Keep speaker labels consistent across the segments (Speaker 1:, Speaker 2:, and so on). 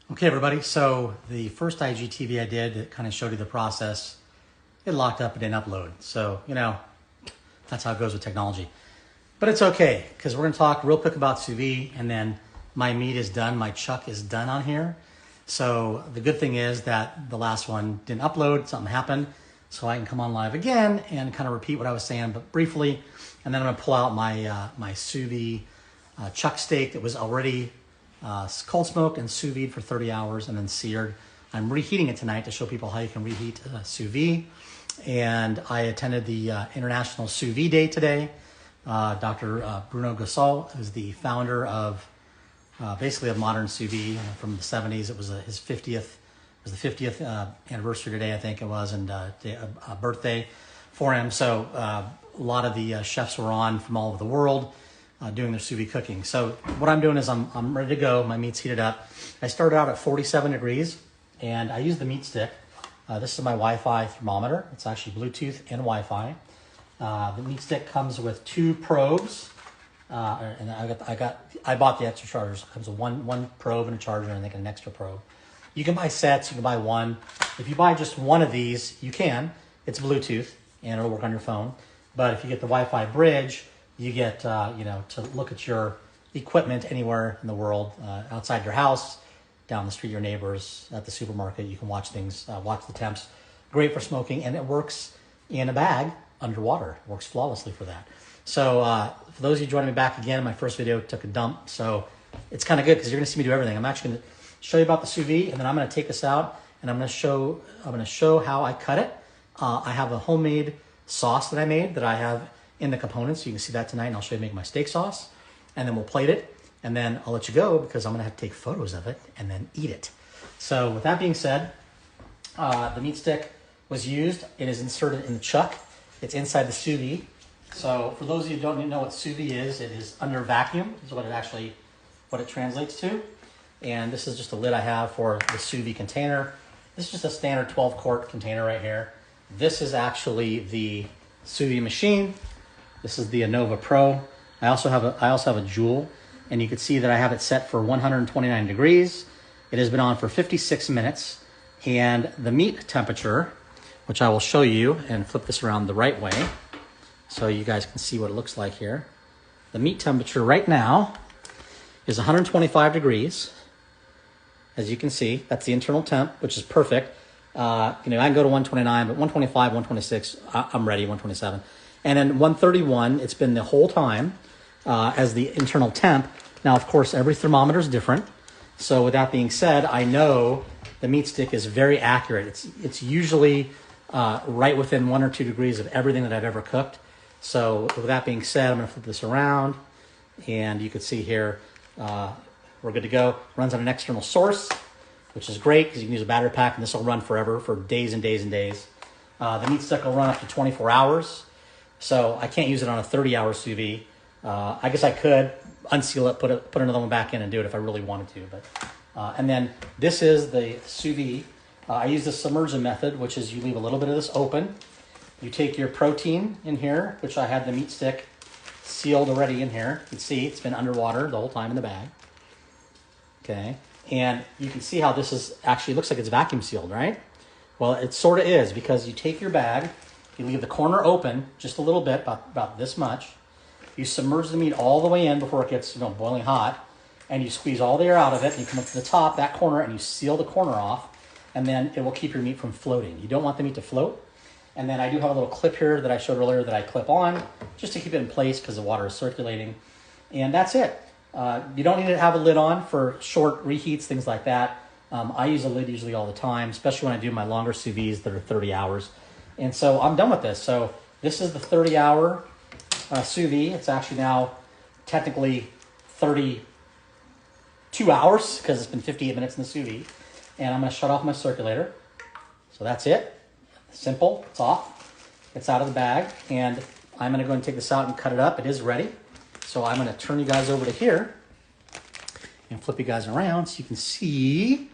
Speaker 1: Okay, everybody, so the first IGTV I did that kind of showed you the process, it locked up and didn't upload. So, that's how it goes with technology. But it's okay, because we're going to talk real quick about sous vide, and then my meat is done, my chuck is done on here. So the good thing is that the last one didn't upload, something happened, so I can come on live again and kind of repeat what I was saying, but briefly, and then I'm going to pull out my sous vide chuck steak that was already cold smoked and sous vide for 30 hours and then seared. I'm reheating it tonight to show people how you can reheat sous vide. And I attended the International Sous Vide Day today. Dr. Bruno Gassol is the founder of basically of modern sous vide from the 70s. It was his 50th. It was the 50th anniversary today, I think it was, and a birthday for him. So a lot of the chefs were on from all over the world. Doing their sous vide cooking. So what I'm doing is I'm ready to go. My meat's heated up. I started out at 47 degrees and I use the meat stick. This is my Wi-Fi thermometer. It's actually Bluetooth and Wi-Fi. The meat stick comes with 2 probes. And I bought the extra chargers. It comes with one probe and a charger and I think an extra probe. You can buy sets, you can buy one. If you buy just one of these, you can. It's Bluetooth and it'll work on your phone. But if you get the Wi-Fi bridge, you get, to look at your equipment anywhere in the world, outside your house, down the street, your neighbors, at the supermarket. You can watch things, watch the temps. Great for smoking, and it works in a bag underwater. It works flawlessly for that. So for those of you joining me back again, my first video took a dump, so it's kind of good because you're going to see me do everything. I'm actually going to show you about the sous vide, and then I'm going to take this out, and I'm going to show how I cut it. I have a homemade sauce that I made that I have in the components. You can see that tonight, and I'll show you make my steak sauce, and then we'll plate it, and then I'll let you go because I'm gonna have to take photos of it and then eat it. So with that being said, the meat stick was used. It is inserted in the chuck. It's inside the sous vide. So for those of you who don't know what sous vide is, it is under vacuum is what it translates to. And this is just a lid I have for the sous vide container. This is just a standard 12-quart container right here. This is actually the sous vide machine. This is the Anova Pro. I also have a Joule, and you can see that I have it set for 129 degrees. It has been on for 56 minutes, and the meat temperature, which I will show you and flip this around the right way so you guys can see what it looks like here. The meat temperature right now is 125 degrees. As you can see, that's the internal temp, which is perfect. I can go to 129, but 125, 126, I'm ready, 127. And then 131, it's been the whole time as the internal temp. Now, of course, every thermometer is different. So with that being said, I know the meat stick is very accurate. It's usually right within 1 or 2 degrees of everything that I've ever cooked. So with that being said, I'm gonna flip this around, and you can see here, we're good to go. Runs on an external source, which is great because you can use a battery pack, and this will run forever for days and days and days. The meat stick will run up to 24 hours. So I can't use it on a 30-hour sous vide. I guess I could unseal it, put another one back in and do it if I really wanted to. But and then this is the sous vide. I use the submersion method, which is you leave a little bit of this open. You take your protein in here, which I had the meat stick sealed already in here. You can see it's been underwater the whole time in the bag. Okay, and you can see how this is actually looks like it's vacuum sealed, right? Well, it sort of is because you take your bag. You leave the corner open just a little bit, about this much. You submerge the meat all the way in before it gets boiling hot, and you squeeze all the air out of it, and you come up to the top, that corner, and you seal the corner off, and then it will keep your meat from floating. You don't want the meat to float. And then I do have a little clip here that I showed earlier that I clip on just to keep it in place because the water is circulating. And that's it. You don't need to have a lid on for short reheats, things like that. I use a lid usually all the time, especially when I do my longer sous vides that are 30 hours. And so I'm done with this. So this is the 30-hour sous vide. It's actually now technically 32 hours because it's been 58 minutes in the sous vide. And I'm going to shut off my circulator. So that's it. Simple. It's off. It's out of the bag. And I'm going to go and take this out and cut it up. It is ready. So I'm going to turn you guys over to here and flip you guys around so you can see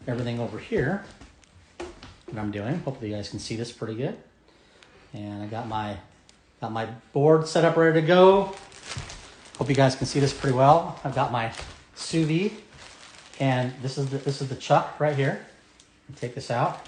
Speaker 1: everything over here. What I'm doing. Hopefully you guys can see this pretty good. And I got my board set up ready to go. Hope you guys can see this pretty well. I've got my sous vide And this is the chuck right here. Take this out.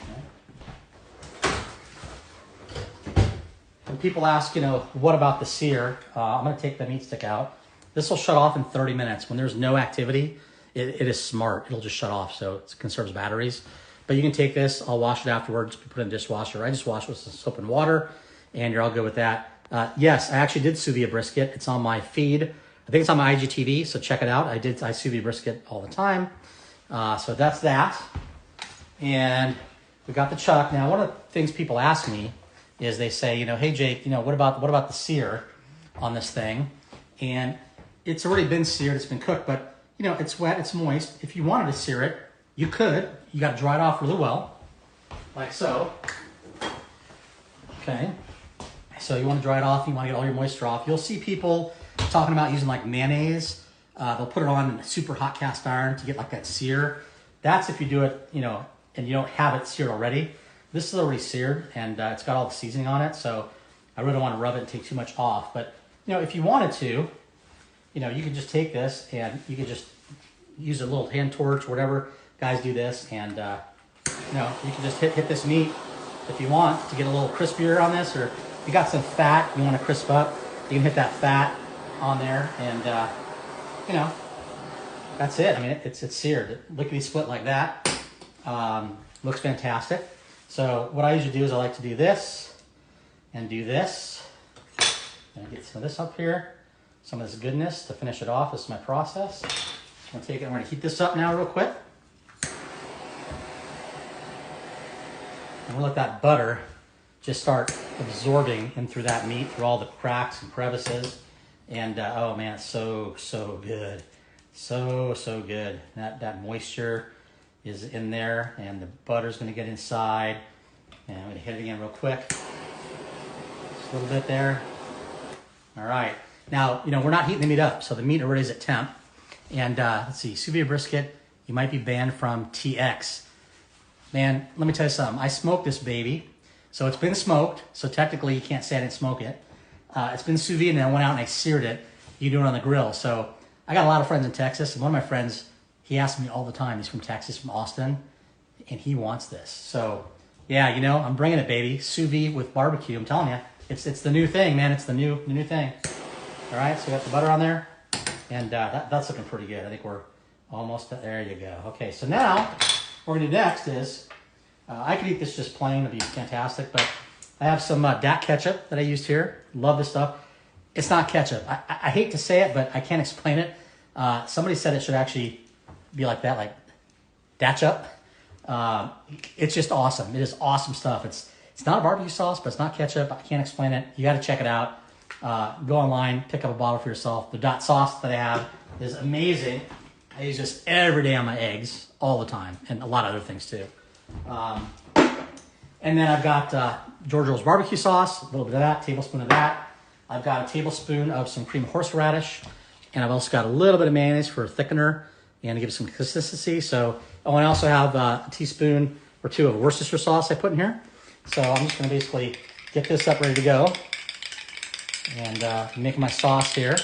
Speaker 1: Okay. And people ask, you know, what about the sear? I'm going to take the meat stick out. This will shut off in 30 minutes. When there's no activity, it is smart. It'll just shut off, so it conserves batteries. But you can take this. I'll wash it afterwards. Put it in the dishwasher. I just wash it with some soap and water, and you're all good with that. Yes, I actually did sous vide a brisket. It's on my feed. I think it's on my IGTV, so check it out. I sous vide brisket all the time. So that's that. And we got the chuck. Now, one of the things people ask me is they say, you know, hey Jake, you know, what about the sear on this thing? And it's already been seared, it's been cooked, but you know, it's wet, it's moist. If you wanted to sear it, you could. You got to dry it off really well, like so. Okay. So you want to dry it off, you want to get all your moisture off. You'll see people talking about using like mayonnaise. They'll put it on a super hot cast iron to get like that sear. That's if you do it, you know, and you don't have it seared already. This is already seared, and it's got all the seasoning on it, so I really don't want to rub it and take too much off. But, you know, if you wanted to, you know, you could just take this and you could just use a little hand torch or whatever. Guys do this, and, you know, you can just hit this meat if you want to get a little crispier on this, or if you got some fat you want to crisp up, you can hit that fat on there, and, you know, that's it. I mean, it's seared. Lickety split like that. Looks fantastic. So what I usually do is I like to do this and do this. And get some of this up here, some of this goodness to finish it off. This is my process. I'm gonna take it. I'm gonna heat this up now real quick. And we'll let that butter just start absorbing in through that meat, through all the cracks and crevices. And oh man, it's so good. So good. That moisture is in there, and the butter's gonna get inside. And I'm gonna hit it again real quick. Just a little bit there. All right. Now, you know, we're not heating the meat up, so the meat already is at temp. And let's see, sous vide brisket, you might be banned from TX. Man, let me tell you something. I smoked this baby, so it's been smoked, so technically you can't say I didn't smoke it. It's been sous vide, and I went out and I seared it. You do it on the grill. So I got a lot of friends in Texas, and one of my friends, he asks me all the time, he's from Texas, from Austin, and he wants this. So yeah, you know, I'm bringing it, baby. Sous vide with barbecue, I'm telling you. It's the new thing, man. It's the new thing. All right, so we got the butter on there, and that's looking pretty good. I think we're almost, there you go. Okay, so now what we're gonna do next is, I could eat this just plain, it'd be fantastic, but I have some DAC ketchup that I used here. Love this stuff. It's not ketchup. I hate to say it, but I can't explain it. Somebody said it should actually be like that, like datchup. It's just awesome. It is awesome stuff. It's not a barbecue sauce, but it's not ketchup. I can't explain it. You got to check it out. Go online, pick up a bottle for yourself. The dot sauce that I have is amazing. I use this every day on my eggs, all the time, and a lot of other things too. And then I've got George Earle's barbecue sauce, a little bit of that, tablespoon of that. I've got a tablespoon of some cream horseradish, and I've also got a little bit of mayonnaise for a thickener and to give it some consistency. So, oh, and I also have a teaspoon or two of Worcestershire sauce I put in here. So I'm just gonna basically get this up ready to go and make my sauce here.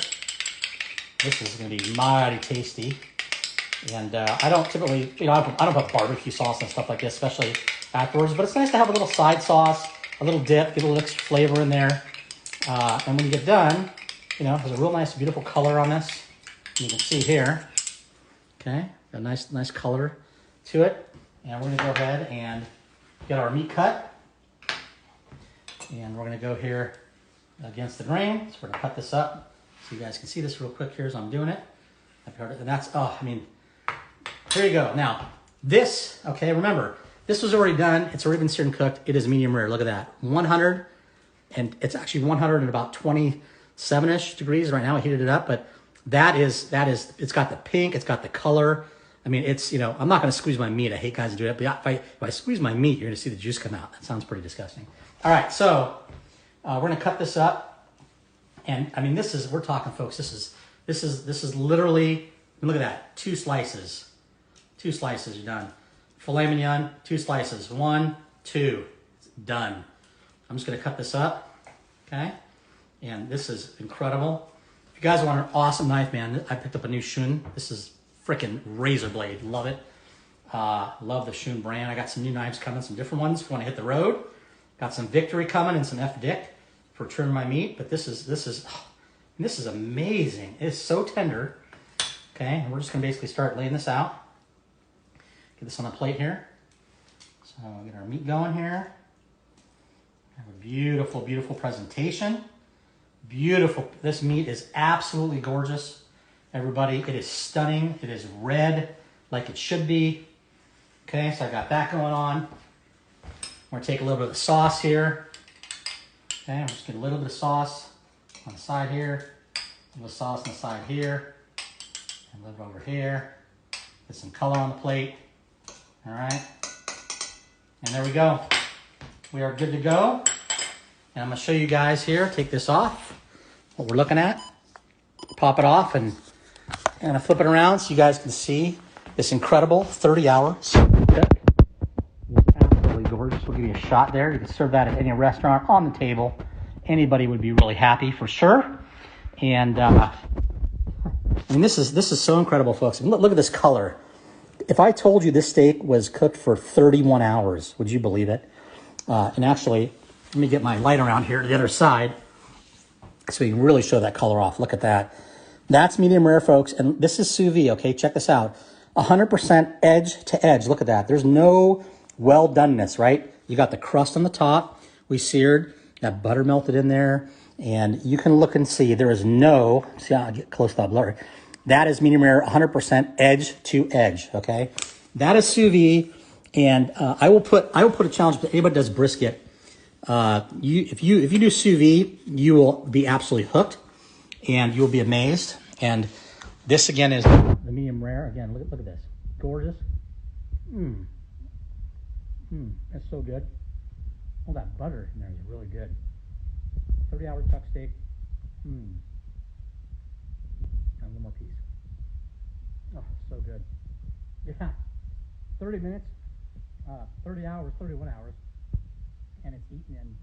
Speaker 1: This is gonna be mighty tasty. And I don't typically, you know, I don't put barbecue sauce and stuff like this, especially afterwards, but it's nice to have a little side sauce, a little dip, get a little extra flavor in there. And when you get done, you know, it has a real nice, beautiful color on this. You can see here, okay, a nice color to it. And we're gonna go ahead and get our meat cut. And we're gonna go here against the grain. So we're gonna cut this up so you guys can see this real quick here as I'm doing it. And that's, oh, I mean, here you go. Now, this, okay, remember, this was already done. It's already been seared and cooked. It is medium rare. Look at that. 100, and it's actually 100 and about 27-ish degrees right now. I heated it up, but that is, it's got the pink, it's got the color. I mean, it's, you know, I'm not going to squeeze my meat. I hate guys who do it, but if I squeeze my meat, you're going to see the juice come out. That sounds pretty disgusting. All right, so we're going to cut this up. And I mean, this is, we're talking, folks, this is literally, look at that, 2 slices. 2 slices, you're done. Filet mignon, 2 slices. 1, 2, it's done. I'm just gonna cut this up, okay? And this is incredible. If you guys want an awesome knife, man, I picked up a new Shun. This is freaking razor blade. Love it. Love the Schoon brand. I got some new knives coming, some different ones if you want to hit the road. Got some Victory coming and some F-Dick for trimming my meat. But this is amazing. It's so tender. Okay, and we're just gonna basically start laying this out. Get this on the plate here. So we'll get our meat going here. Have a beautiful, beautiful presentation. Beautiful. This meat is absolutely gorgeous. Everybody, it is stunning. It is red like it should be. Okay, so I got that going on. We're gonna take a little bit of the sauce here. Okay, I'm just getting a little bit of sauce on the side here. A little sauce on the side here. And a little over here. Get some color on the plate. All right. And there we go. We are good to go. And I'm gonna show you guys here, take this off, what we're looking at. Pop it off and I flip it around so you guys can see this incredible 30-hour cook. It's absolutely gorgeous. We'll give you a shot there. You can serve that at any restaurant on the table. Anybody would be really happy for sure. And I mean, this is so incredible, folks. I mean, look at this color. If I told you this steak was cooked for 31 hours, would you believe it? And actually, let me get my light around here to the other side so you can really show that color off. Look at that. That's medium rare, folks. And this is sous vide, okay? Check this out. 100% edge to edge. Look at that. There's no well-doneness, right? You got the crust on the top. We seared. Got butter melted in there. And you can look and see there is no, see, I'll get close to that blur. That is medium rare, 100% edge to edge, okay? That is sous vide. And I will put a challenge to anybody that does brisket. If you do sous vide, you will be absolutely hooked, and you'll be amazed. And this again is the medium rare. Again, look at this, gorgeous. That's so good. All that butter in there is really good. 30-hour chuck steak. And one more piece. Oh, so good. Yeah, 30 minutes, 30 hours, 31 hours. And it's eaten in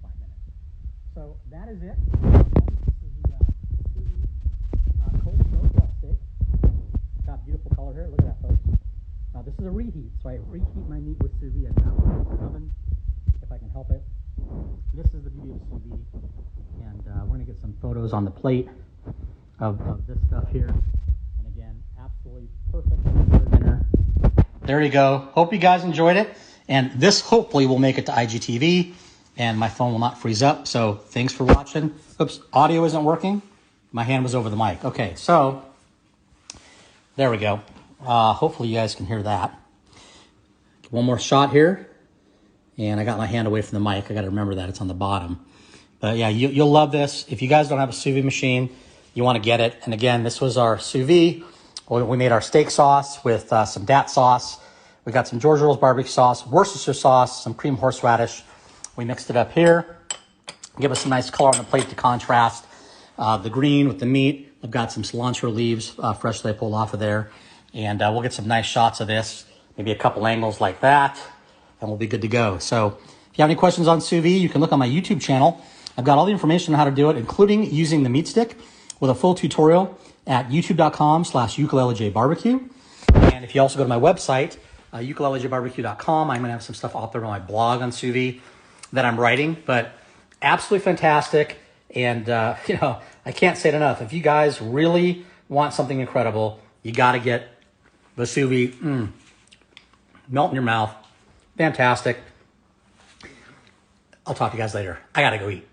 Speaker 1: 5 minutes. So that is it. This is the cold smoked chuck steak. Got beautiful color here. Look at that, folks. Now this is a reheat, so I reheat my meat with sous vide. I put it in the oven if I can help it. This is the beauty of sous vide, and we're gonna get some photos on the plate of this stuff here. And again, absolutely perfect for dinner. There you go. Hope you guys enjoyed it. And this hopefully will make it to IGTV and my phone will not freeze up. So thanks for watching. Oops, audio isn't working. My hand was over the mic. Okay, so there we go. Hopefully you guys can hear that. One more shot here. And I got my hand away from the mic. I got to remember that it's on the bottom. But yeah, you'll love this. If you guys don't have a sous vide machine, you want to get it. And again, this was our sous vide. We made our steak sauce with some dat sauce. We got some George Earle's barbecue sauce, Worcestershire sauce, some cream horseradish. We mixed it up here. Give us some nice color on the plate to contrast the green with the meat. I've got some cilantro leaves freshly I pulled off of there. And we'll get some nice shots of this, maybe a couple angles like that, and we'll be good to go. So if you have any questions on sous vide, you can look on my YouTube channel. I've got all the information on how to do it, including using the meat stick with a full tutorial at youtube.com/ukulelejbarbecue. And if you also go to my website, ukulelejbarbecue.com, I'm going to have some stuff out there on my blog on sous vide that I'm writing, but absolutely fantastic. And, you know, I can't say it enough. If you guys really want something incredible, you got to get the sous vide. Melt in your mouth. Fantastic. I'll talk to you guys later. I got to go eat.